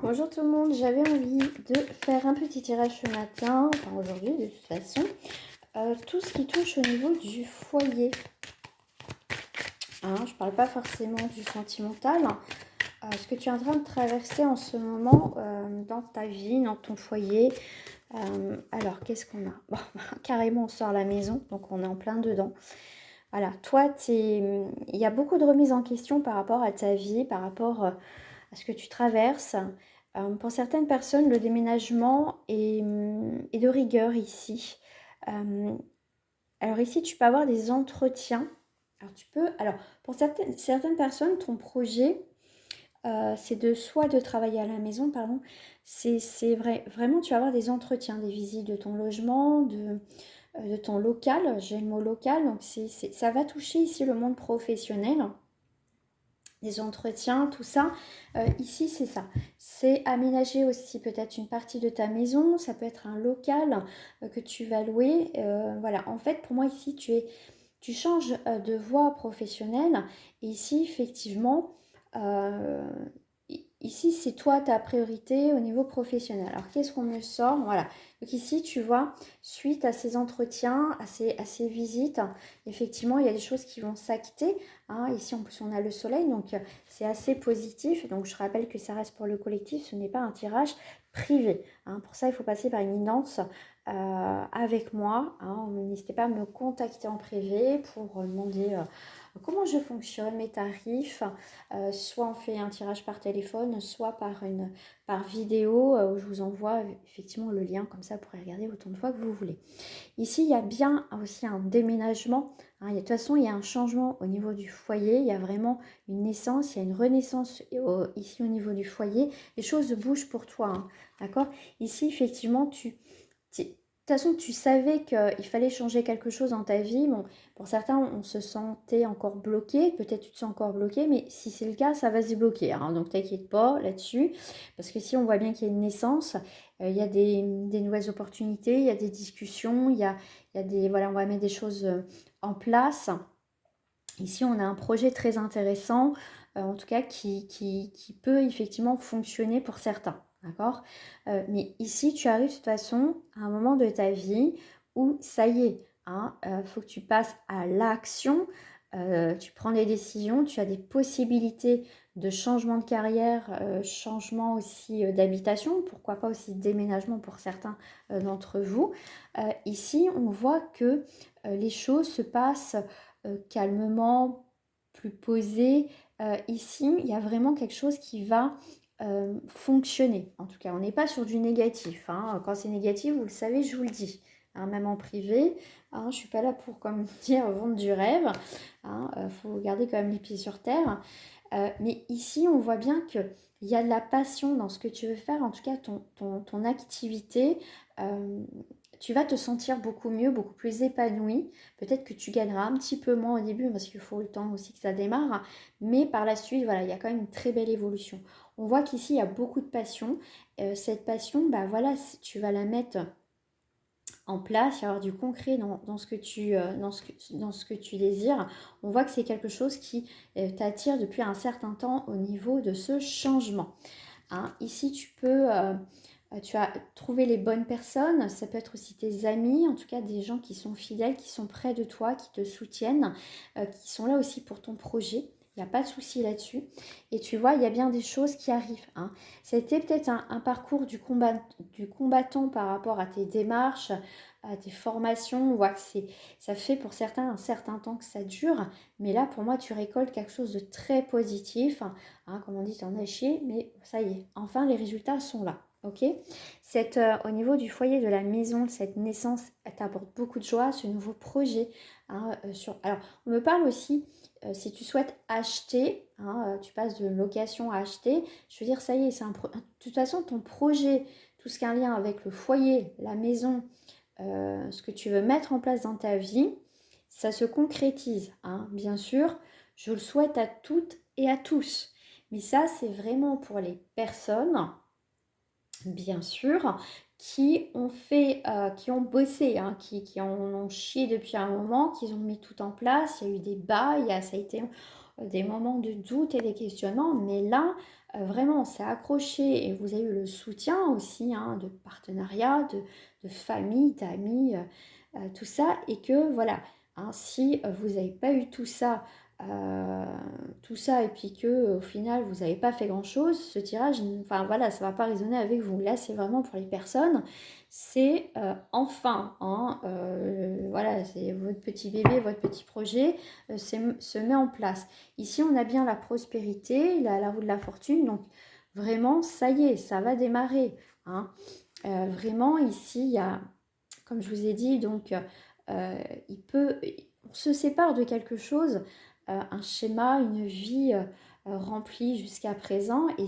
Bonjour tout le monde, j'avais envie de faire un petit tirage ce matin, enfin aujourd'hui de toute façon, tout ce qui touche au niveau du foyer. Hein, je ne parle pas forcément du sentimental, ce que tu es en train de traverser en ce moment dans ta vie, dans ton foyer. Alors qu'est-ce qu'on a? Bon, carrément on sort la maison, donc on est en plein dedans. Voilà, toi, il y a beaucoup de remises en question par rapport à ta vie, par rapport à ce que tu traverses. Pour certaines personnes, le déménagement est de rigueur ici. Euh, alors ici, tu peux avoir des entretiens. Alors pour certaines personnes, ton projet, c'est soit de travailler à la maison, pardon. C'est vrai, vraiment, tu vas avoir des entretiens, des visites de ton logement, de ton local. J'ai le mot local, donc ça va toucher ici le monde professionnel, des entretiens, tout ça. Ici, c'est ça. C'est aménager aussi peut-être une partie de ta maison. Ça peut être un local que tu vas louer. Voilà. En fait, pour moi, ici, tu changes de voie professionnelle. Et ici, effectivement, euh, ici, c'est toi ta priorité au niveau professionnel. Alors, qu'est-ce qu'on me sort? Voilà. Donc ici, tu vois, suite à ces entretiens, à ces visites, effectivement, il y a des choses qui vont s'acter. Hein. Ici, en plus, on a le soleil, donc c'est assez positif. Donc, je rappelle que ça reste pour le collectif, ce n'est pas un tirage privé. Hein. Pour ça, il faut passer par une guidance avec moi. Hein. N'hésitez pas à me contacter en privé pour demander comment je fonctionne, mes tarifs. Soit on fait un tirage par téléphone, soit par vidéo où je vous envoie effectivement le lien. Comme ça, vous pourrez regarder autant de fois que vous voulez. Ici, il y a bien aussi un déménagement. Hein. De toute façon, il y a un changement au niveau du foyer. Il y a vraiment une naissance, il y a une renaissance ici au niveau du foyer. Les choses bougent pour toi. Hein. D'accord? Ici, effectivement, de toute façon, tu savais qu'il fallait changer quelque chose dans ta vie. Bon, pour certains, on se sentait encore bloqué. Peut-être tu te sens encore bloqué, mais si c'est le cas, ça va se débloquer. Hein. Donc, t'inquiète pas là-dessus. Parce que si on voit bien qu'il y a une naissance, il y a des nouvelles opportunités, il y a des discussions, il y a des... Voilà, on va mettre des choses en place. Ici, on a un projet très intéressant, en tout cas, qui peut effectivement fonctionner pour certains. D'accord? Mais ici, tu arrives de toute façon à un moment de ta vie où ça y est, hein, faut que tu passes à l'action, tu prends des décisions, tu as des possibilités de changement de carrière, changement aussi d'habitation, pourquoi pas aussi de déménagement pour certains d'entre vous. Ici, on voit que les choses se passent calmement, plus posé. Ici, il y a vraiment quelque chose qui va fonctionner. En tout cas, on n'est pas sur du négatif. Hein. Quand c'est négatif, vous le savez, je vous le dis. Hein, même en privé, hein, je ne suis pas là pour, comme dire, vendre du rêve. Hein, faut garder quand même les pieds sur terre. Mais ici, on voit bien qu'il y a de la passion dans ce que tu veux faire, en tout cas ton activité. Euh, Tu vas te sentir beaucoup mieux, beaucoup plus épanoui. Peut-être que tu gagneras un petit peu moins au début parce qu'il faut le temps aussi que ça démarre. Mais par la suite, voilà, il y a quand même une très belle évolution. On voit qu'ici, il y a beaucoup de passion. Cette passion, bah voilà, tu vas la mettre en place, il y avoir du concret dans ce que tu désires. On voit que c'est quelque chose qui t'attire depuis un certain temps au niveau de ce changement. Hein. Ici, tu as trouvé les bonnes personnes, ça peut être aussi tes amis, en tout cas des gens qui sont fidèles, qui sont près de toi, qui te soutiennent, qui sont là aussi pour ton projet. Il n'y a pas de souci là-dessus. Et tu vois, il y a bien des choses qui arrivent. Hein. C'était peut-être un parcours du combattant par rapport à tes démarches, à tes formations. On voit que ça fait pour certains un certain temps que ça dure. Mais là, pour moi, tu récoltes quelque chose de très positif. Hein, comme on dit, t'en as chié, mais ça y est, enfin, les résultats sont là. Ok, au niveau du foyer de la maison, cette naissance, elle t'apporte beaucoup de joie, ce nouveau projet. Hein, alors, on me parle aussi, si tu souhaites acheter, hein, tu passes de location à acheter, je veux dire, ça y est, de toute façon, ton projet, tout ce qui a un lien avec le foyer, la maison, ce que tu veux mettre en place dans ta vie, ça se concrétise. Hein, bien sûr, je le souhaite à toutes et à tous. Mais ça, c'est vraiment pour les personnes bien sûr, qui ont bossé, hein, qui en ont chié depuis un moment, qui ont mis tout en place. Il y a eu des bas, ça a été des moments de doute et des questionnements, mais là, vraiment, on s'est accroché et vous avez eu le soutien aussi hein, de partenariat, de famille, d'amis, tout ça, et que voilà, hein, si vous n'avez pas eu euh, tout ça, et puis que au final vous n'avez pas fait grand chose, ce tirage, enfin voilà, ça va pas résonner avec vous. Là, c'est vraiment pour les personnes, c'est enfin, hein, voilà, c'est votre petit bébé, votre petit projet se met en place. Ici, on a bien la prospérité, la roue de la fortune, donc vraiment, ça y est, ça va démarrer. Hein. Vraiment, ici, il y a, comme je vous ai dit, donc on se sépare de quelque chose, un schéma, une vie remplie jusqu'à présent, et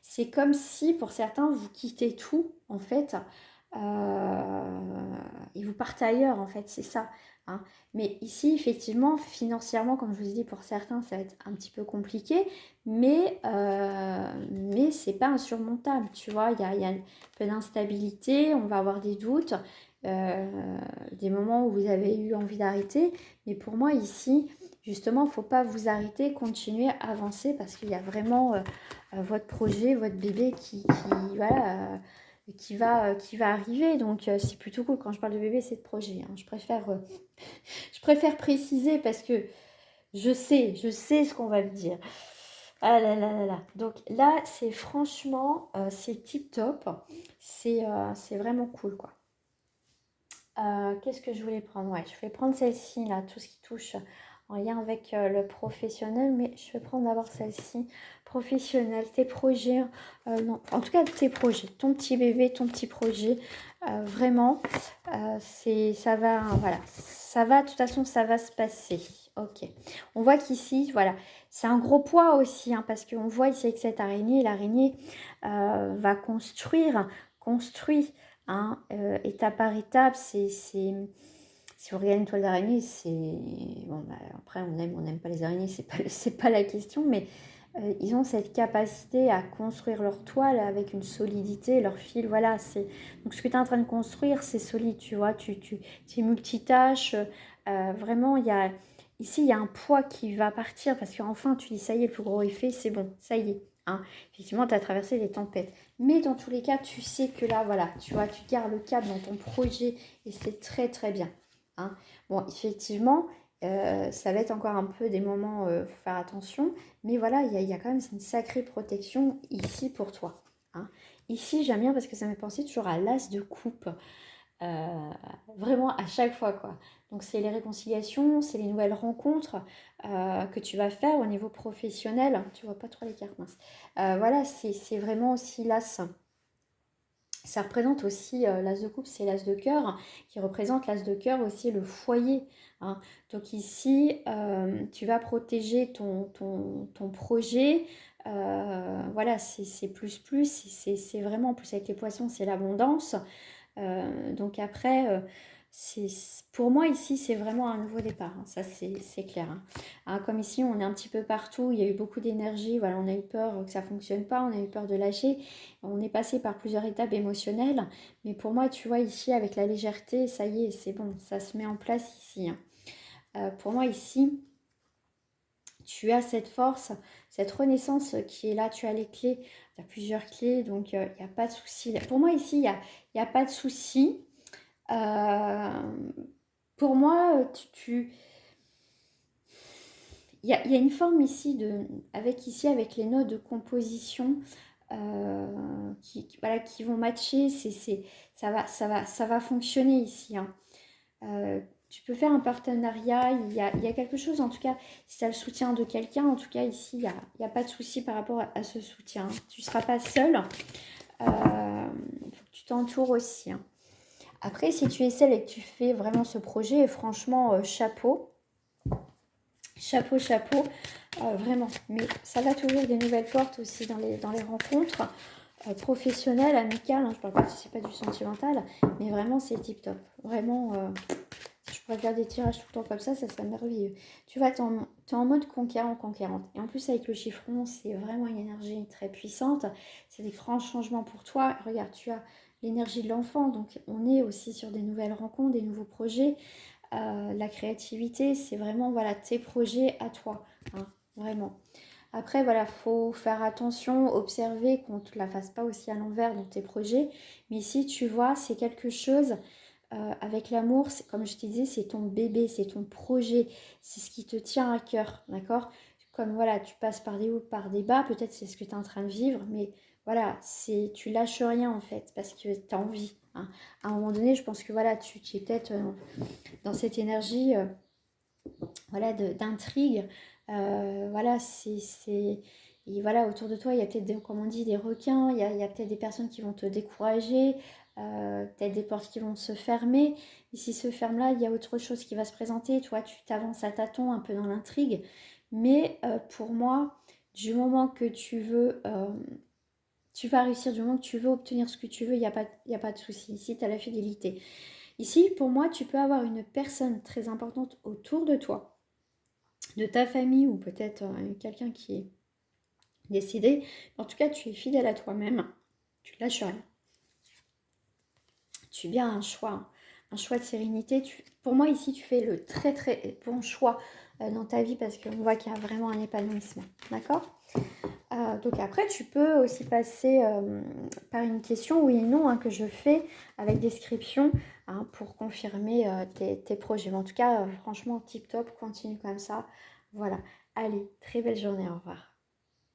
c'est comme si pour certains vous quittez tout en fait, et vous partez ailleurs en fait, c'est ça. Hein. Mais ici effectivement financièrement, comme je vous ai dit, pour certains ça va être un petit peu compliqué, mais c'est pas insurmontable, tu vois, il y a un peu d'instabilité, on va avoir des doutes, des moments où vous avez eu envie d'arrêter. Mais pour moi ici, justement, il ne faut pas vous arrêter, continuer à avancer parce qu'il y a vraiment votre projet, votre bébé voilà, qui va arriver. Donc c'est plutôt cool. Quand je parle de bébé, c'est de projet. Hein. Je préfère préciser parce que je sais ce qu'on va me dire. Ah là là là là. Donc là, c'est franchement, c'est tip top. C'est vraiment cool quoi. Qu'est-ce que je voulais prendre? Ouais, je vais prendre celle-ci, là, tout ce qui touche en lien avec le professionnel, mais je vais prendre d'abord celle-ci, professionnel, tes projets, non, en tout cas tes projets, ton petit bébé, ton petit projet, vraiment, ça va, voilà, ça va, de toute façon, ça va se passer. Ok, on voit qu'ici, voilà, c'est un gros poids aussi, hein, parce qu'on voit ici avec cette araignée, l'araignée va construit. Hein, étape par étape, si vous regardez une toile d'araignée, c'est... Bon, bah, après, on n'aime pas les araignées, c'est pas la question, mais ils ont cette capacité à construire leur toile avec une solidité, leur fil, voilà. Donc, ce que tu es en train de construire, c'est solide, tu vois, tu es multitâche. Vraiment, ici, il y a un poids qui va partir parce qu'enfin, tu dis, ça y est, le plus gros effet, c'est bon, ça y est. Hein. Effectivement, tu as traversé des tempêtes. Mais dans tous les cas, tu sais que là, voilà, tu vois, tu gardes le cap dans ton projet et c'est très, très bien. Hein. Bon, effectivement, ça va être encore un peu des moments, faut faire attention. Mais voilà, il y a quand même une sacrée protection ici pour toi. Hein. Ici, j'aime bien parce que ça me fait penser toujours à l'as de coupe. Euh, Vraiment à chaque fois, quoi. Donc, c'est les réconciliations, c'est les nouvelles rencontres que tu vas faire au niveau professionnel. Tu vois pas trop les cartes, mince. Voilà, c'est vraiment aussi l'as. Ça représente aussi l'as de coupe, c'est l'as de cœur, qui représente l'as de cœur aussi le foyer. Hein. Donc ici, tu vas protéger ton projet. Voilà, c'est plus, c'est vraiment plus avec les poissons, c'est l'abondance. Donc après, pour moi ici, c'est vraiment un nouveau départ. Hein. Ça, c'est clair. Hein. Hein, comme ici, on est un petit peu partout. Il y a eu beaucoup d'énergie. Voilà, on a eu peur que ça ne fonctionne pas. On a eu peur de lâcher. On est passé par plusieurs étapes émotionnelles. Mais pour moi, tu vois, ici, avec la légèreté, ça y est, c'est bon. Ça se met en place ici. Hein. Pour moi, ici, tu as cette force, cette renaissance qui est là. Tu as les clés. Tu as plusieurs clés. Donc, il n'y a pas de souci. Pour moi, ici, il y a pas de souci. Euh, pour moi, il y a une forme ici avec les notes de composition voilà, qui vont matcher. Ça va fonctionner ici. Hein. Tu peux faire un partenariat. Il y a quelque chose, en tout cas, si tu as le soutien de quelqu'un, en tout cas, ici, il y a pas de souci par rapport à ce soutien. Tu ne seras pas seul. Faut que tu t'entoures aussi. Hein. Après, si tu es seule et que tu fais vraiment ce projet, franchement, chapeau. Chapeau, chapeau. Vraiment. Mais ça va t'ouvrir des nouvelles portes aussi dans les rencontres professionnelles, amicales. Hein, je parle pas, c'est pas du sentimental, mais vraiment, c'est tip top. Vraiment, si je pourrais faire des tirages tout le temps comme ça serait merveilleux. Tu vois, t'es en mode conquérant, conquérante. Et en plus, avec le chiffron, c'est vraiment une énergie très puissante. C'est des grands changements pour toi. Regarde, tu as l'énergie de l'enfant, donc on est aussi sur des nouvelles rencontres, des nouveaux projets. La créativité, c'est vraiment voilà tes projets à toi. Hein. vraiment. Après, voilà, faut faire attention, observer qu'on ne te la fasse pas aussi à l'envers dans tes projets. Mais ici, tu vois, c'est quelque chose avec l'amour, comme je te disais, c'est ton bébé, c'est ton projet, c'est ce qui te tient à cœur, d'accord? Comme voilà, tu passes par des hauts, par des bas, peut-être c'est ce que tu es en train de vivre, mais voilà, tu lâches rien en fait, parce que tu as envie, hein. À un moment donné, je pense que voilà, tu es peut-être dans cette énergie voilà, d'intrigue. Voilà, et voilà, autour de toi, il y a peut-être, comme on dit, des requins, il y a peut-être des personnes qui vont te décourager, peut-être des portes qui vont se fermer. Et si se ferme là, il y a autre chose qui va se présenter. Toi, tu t'avances à tâtons un peu dans l'intrigue. Mais pour moi, du moment que tu vas réussir, du moment que tu veux obtenir ce que tu veux, il y a pas de souci. Ici, tu as la fidélité. Ici, pour moi, tu peux avoir une personne très importante autour de toi, de ta famille ou peut-être quelqu'un qui est décédé. En tout cas, tu es fidèle à toi-même. Tu lâches rien. Tu es bien un choix de sérénité. Pour moi, ici, tu fais le très très bon choix dans ta vie parce qu'on voit qu'il y a vraiment un épanouissement. D'accord? Donc après, tu peux aussi passer par une question oui et non hein, que je fais avec description hein, pour confirmer tes projets. Mais en tout cas, franchement, tip top, continue comme ça. Voilà. Allez, très belle journée, au revoir.